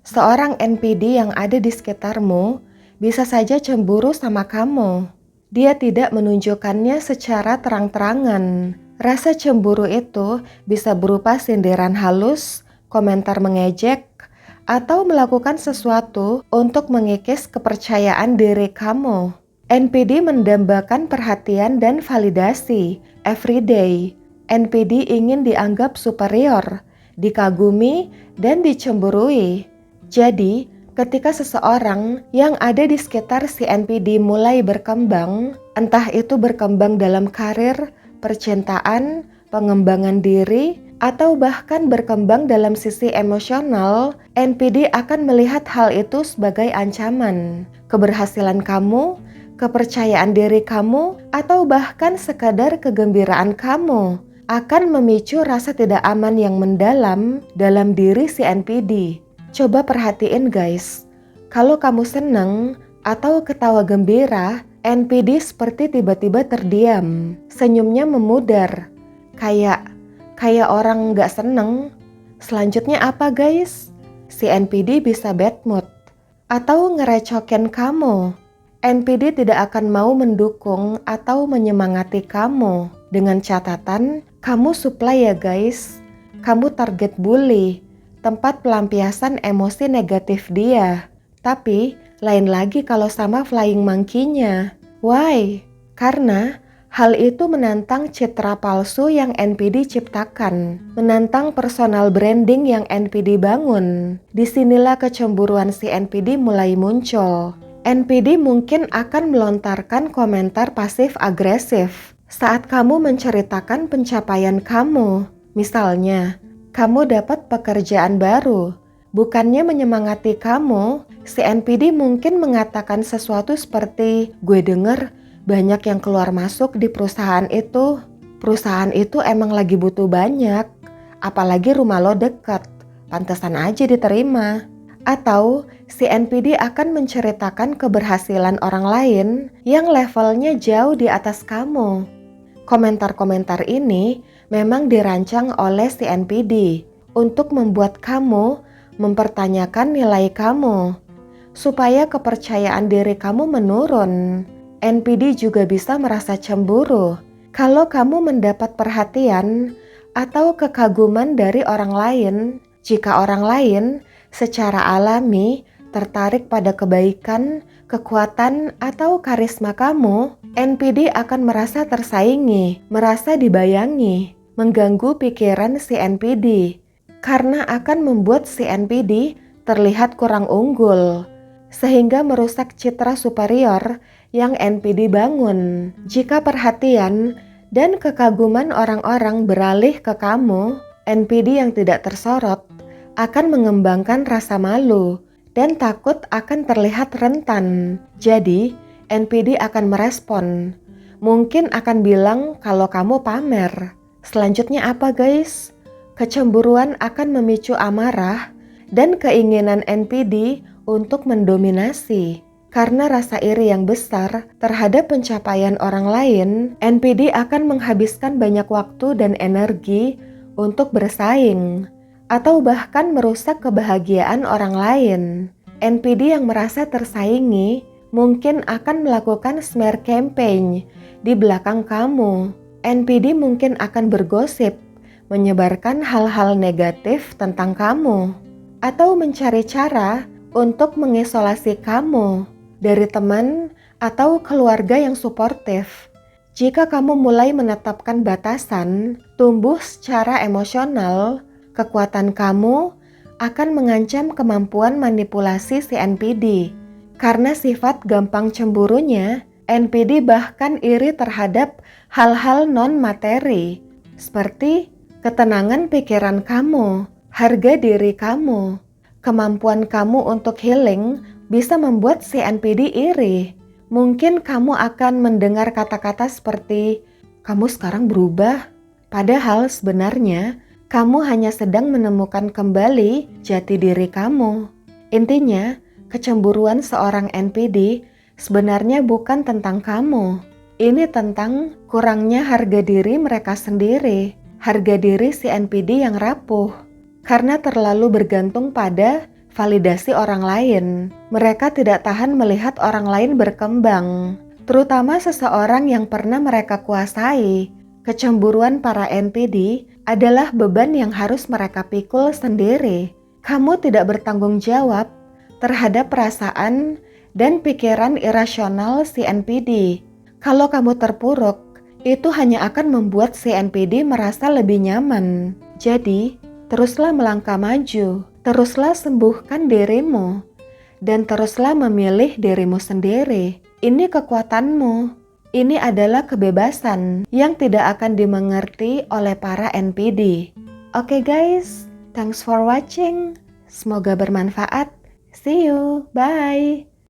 Seorang NPD yang ada di sekitarmu bisa saja cemburu sama kamu. Dia tidak menunjukkannya secara terang-terangan. Rasa cemburu itu bisa berupa sindiran halus, komentar mengejek, atau melakukan sesuatu untuk mengikis kepercayaan diri kamu. NPD mendambakan perhatian dan validasi everyday. NPD ingin dianggap superior, dikagumi, dan dicemburui. Jadi, ketika seseorang yang ada di sekitar si NPD mulai berkembang, entah itu berkembang dalam karir, percintaan, pengembangan diri, atau bahkan berkembang dalam sisi emosional, NPD akan melihat hal itu sebagai ancaman. Keberhasilan kamu, kepercayaan diri kamu, atau bahkan sekadar kegembiraan kamu akan memicu rasa tidak aman yang mendalam dalam diri si NPD. Coba perhatiin guys, kalau kamu seneng atau ketawa gembira, NPD seperti tiba-tiba terdiam, senyumnya memudar, kayak orang gak seneng. Selanjutnya apa guys? Si NPD bisa bad mood atau ngerecokin kamu. NPD tidak akan mau mendukung atau menyemangati kamu dengan catatan, kamu supply ya guys, kamu target bully, tempat pelampiasan emosi negatif dia. Tapi, lain lagi kalau sama flying monkey-nya. Why? Karena hal itu menantang citra palsu yang NPD ciptakan, menantang personal branding yang NPD bangun. Disinilah kecemburuan si NPD mulai muncul. NPD mungkin akan melontarkan komentar pasif-agresif saat kamu menceritakan pencapaian kamu. Misalnya, kamu dapat pekerjaan baru. Bukannya menyemangati kamu, si NPD mungkin mengatakan sesuatu seperti, gue denger banyak yang keluar masuk di perusahaan itu. Perusahaan itu emang lagi butuh banyak, apalagi rumah lo deket, pantesan aja diterima. Atau si NPD akan menceritakan keberhasilan orang lain yang levelnya jauh di atas kamu. Komentar-komentar ini memang dirancang oleh si NPD untuk membuat kamu mempertanyakan nilai kamu, supaya kepercayaan diri kamu menurun. NPD juga bisa merasa cemburu kalau kamu mendapat perhatian atau kekaguman dari orang lain. Jika orang lain secara alami tertarik pada kebaikan, kekuatan, atau karisma kamu, NPD akan merasa tersaingi, merasa dibayangi, mengganggu pikiran si NPD, karena akan membuat si NPD terlihat kurang unggul, sehingga merusak citra superior yang NPD bangun. Jika perhatian dan kekaguman orang-orang beralih ke kamu, NPD yang tidak tersorot akan mengembangkan rasa malu dan takut akan terlihat rentan. Jadi, NPD akan merespon. Mungkin akan bilang kalau kamu pamer. Selanjutnya apa guys? Kecemburuan akan memicu amarah dan keinginan NPD untuk mendominasi. Karena rasa iri yang besar terhadap pencapaian orang lain, NPD akan menghabiskan banyak waktu dan energi untuk bersaing, atau bahkan merusak kebahagiaan orang lain. NPD yang merasa tersaingi mungkin akan melakukan smear campaign di belakang kamu. NPD mungkin akan bergosip, menyebarkan hal-hal negatif tentang kamu, atau mencari cara untuk mengisolasi kamu dari teman atau keluarga yang suportif. Jika kamu mulai menetapkan batasan, tumbuh secara emosional, kekuatan kamu akan mengancam kemampuan manipulasi si NPD. Karena sifat gampang cemburunya, NPD bahkan iri terhadap hal-hal non-materi, seperti ketenangan pikiran kamu, harga diri kamu, kemampuan kamu untuk healing bisa membuat si NPD iri. Mungkin kamu akan mendengar kata-kata seperti, kamu sekarang berubah, padahal sebenarnya kamu hanya sedang menemukan kembali jati diri kamu. Intinya, kecemburuan seorang NPD sebenarnya bukan tentang kamu. Ini tentang kurangnya harga diri mereka sendiri, harga diri si NPD yang rapuh, karena terlalu bergantung pada validasi orang lain. Mereka tidak tahan melihat orang lain berkembang, terutama seseorang yang pernah mereka kuasai. Kecemburuan para NPD adalah beban yang harus mereka pikul sendiri. Kamu tidak bertanggung jawab terhadap perasaan dan pikiran irasional si NPD. Kalau kamu terpuruk, itu hanya akan membuat si NPD merasa lebih nyaman. Jadi, teruslah melangkah maju, teruslah sembuhkan dirimu, dan teruslah memilih dirimu sendiri. Ini kekuatanmu. Ini adalah kebebasan yang tidak akan dimengerti oleh para NPD. Oke guys, thanks for watching. Semoga bermanfaat. See you, bye.